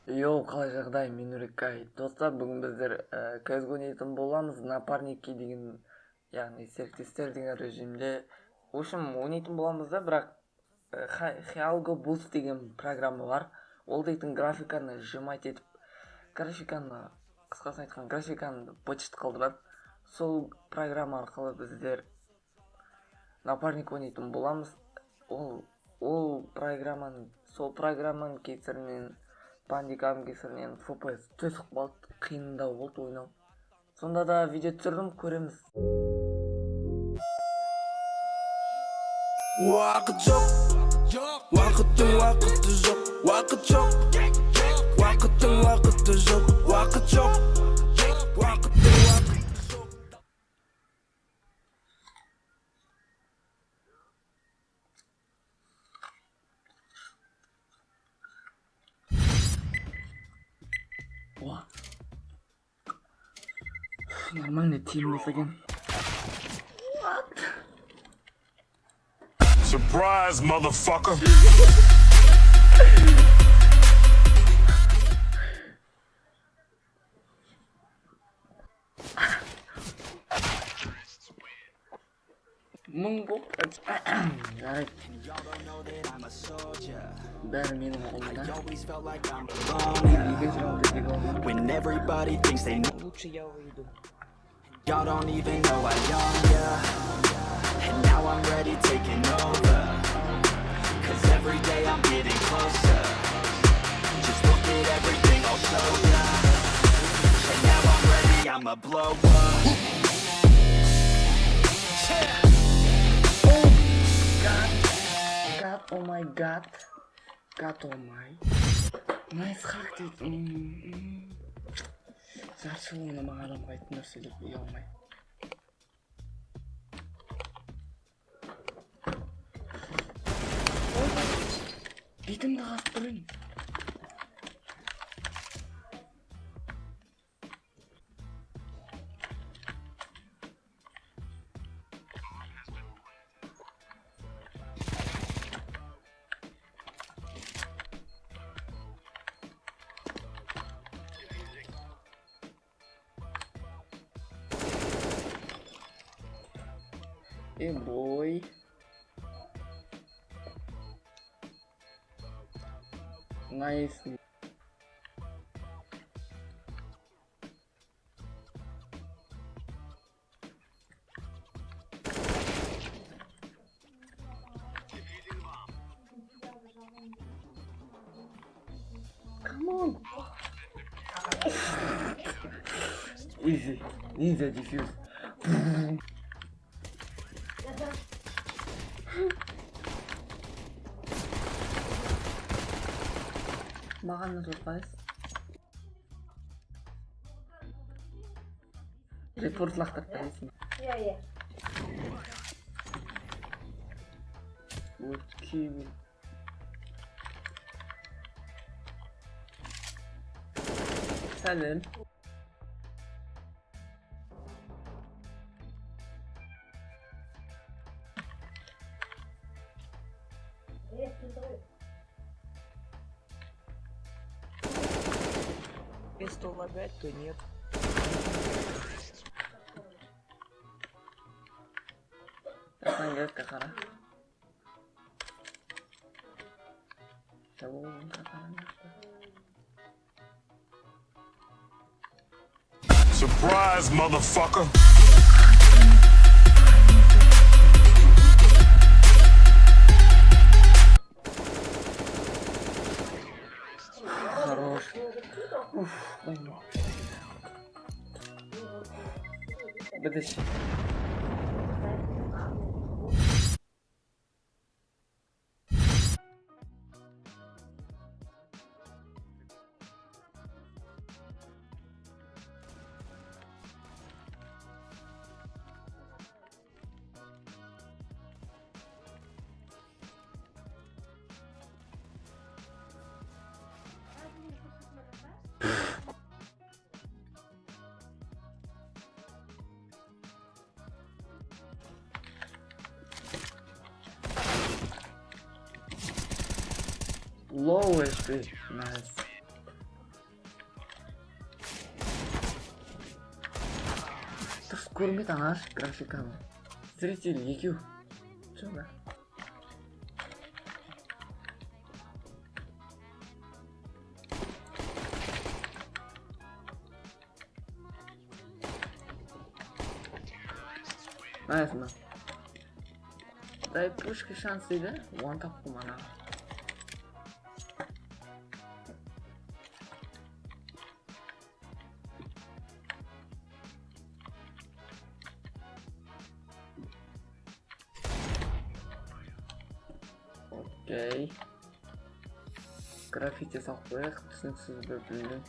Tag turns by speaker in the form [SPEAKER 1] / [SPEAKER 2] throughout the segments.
[SPEAKER 1] Қалай жағдай, мен Үрекай. Достар, бүгін біздер CSGO ойнайтын боламыз. Напарники деген, яғни серіктестер деген режимде. В общем, ойнайтын боламыз да, бірақ Hyago Boost деген программа бар. Ол дейтін графиканы сжимать етіп, қысқасын айтқан графиканы бычыт қалдырады. Сол программа арқылы біздер напарник ойнайтын боламыз. Сол программаның кесірінен пандиканың кесірінен FPS түсіп қалды, қиындау болды ойнау. Сонда да видео түсірдім, көреміз.
[SPEAKER 2] Уақыт жоқ, уақыттың уақыты жоқ, уақыт жоқ, уақыттың уақыты жоқ, уақыт жоқ, уақыттың уақыты жоқ.
[SPEAKER 1] Нормальный тим болса екен.
[SPEAKER 2] Surprise, motherfucker.
[SPEAKER 1] Мың болып жарайды. Бәрі менің қолымда.
[SPEAKER 2] When everybody thinks they know,
[SPEAKER 1] Лучше я выйду.
[SPEAKER 2] y'all don't even know how young, yeah. And now I'm ready taking over, 'cause every day I'm getting closer. Just look at everything I'll show ya. And now I'm ready, I'ma blow up.
[SPEAKER 1] Oh my god. Nice hack дейді. Жаршы ойына маған адамға айтын нәрсе деп ұя алмай. Бетімді қағып тұрын. Boy. Nice. Come on. Easy. Ninja defuse. Маған ұтылпайыз. Репорт лақтырып бересің.
[SPEAKER 3] Иә.
[SPEAKER 1] Өткей. Сәлем.
[SPEAKER 4] Если лагать, то нет.
[SPEAKER 1] Қара.
[SPEAKER 2] Surprise, motherfucker.
[SPEAKER 1] Хорош. Дай мне. Подожди. Low HP. Nice. көрінбейді ана графиканы. Зритель екеу. Жаңа. Nice man. Дай пушка шанс дейді. One tap kumana. Окей. Граффити салып қояйық, түсініксіз бір білдім.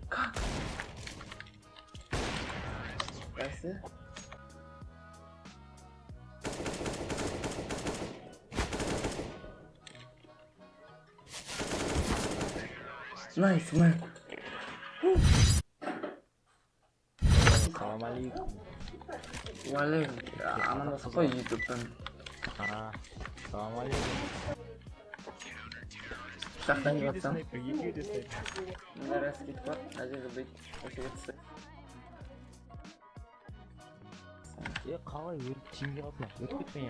[SPEAKER 1] Как? Қайсы? Найс, man.
[SPEAKER 3] Assalamualaikum.
[SPEAKER 1] Уалейкум. Амандасып қой ютубтан.
[SPEAKER 3] Assalamualaikum.
[SPEAKER 1] Жақтан келіп жатсам.
[SPEAKER 3] Екеуі де снайпер.
[SPEAKER 1] Мына рас кетіп бар. Мына жерге бүйтіп осыға түсіп.
[SPEAKER 3] Қалай өріп тимге қалдың? Өтіп кетпен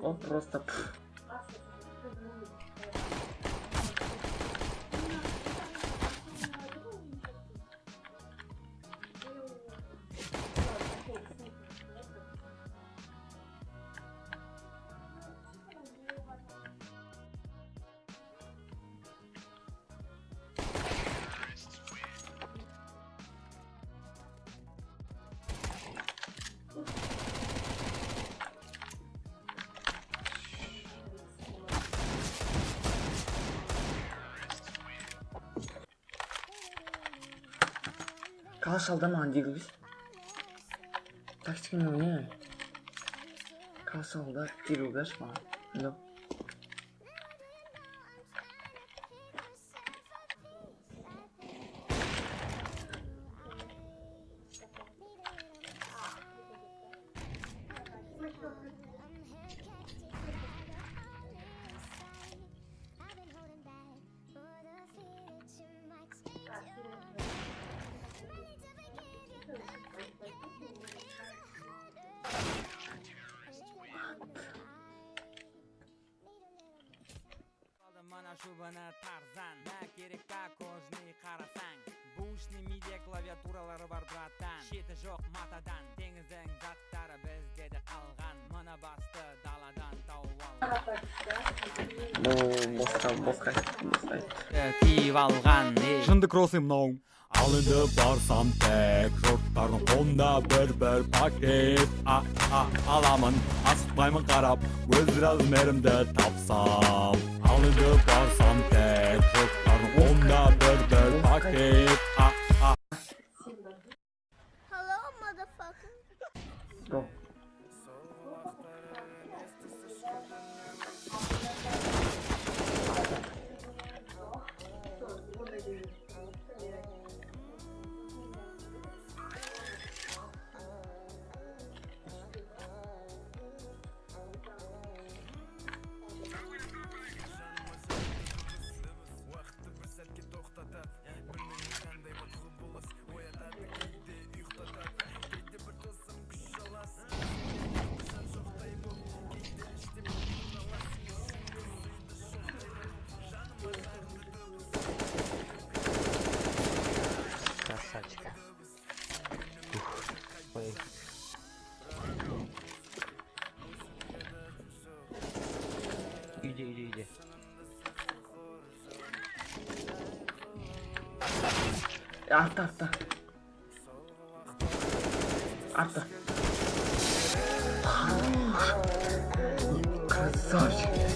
[SPEAKER 1] О, просто... Қалаш алдамаған дегілбіз. Тактиканы ойнай. Қалаш алда дегілгаш маған. No.
[SPEAKER 5] Mana shu bana tarzan na kerakka ko'zni qarasang bu ishni media klaviaturalari bor bratan sheti yo'q matadan dengizing zattari bizga de qolgan mana basti daladan
[SPEAKER 1] Босқа.
[SPEAKER 5] kiyib olgan
[SPEAKER 3] Шындық росы мынау. Ал енді барсам тек жұрттардың қолында бір пакет аламын, асықпаймын қарап өз размерімді тапсам. Ал енді барсам тек жұрттардың қолында бір пакет
[SPEAKER 6] Hello, motherfucker.
[SPEAKER 1] Go.
[SPEAKER 3] Красавчика. Иди.
[SPEAKER 1] Артта. Красавчик.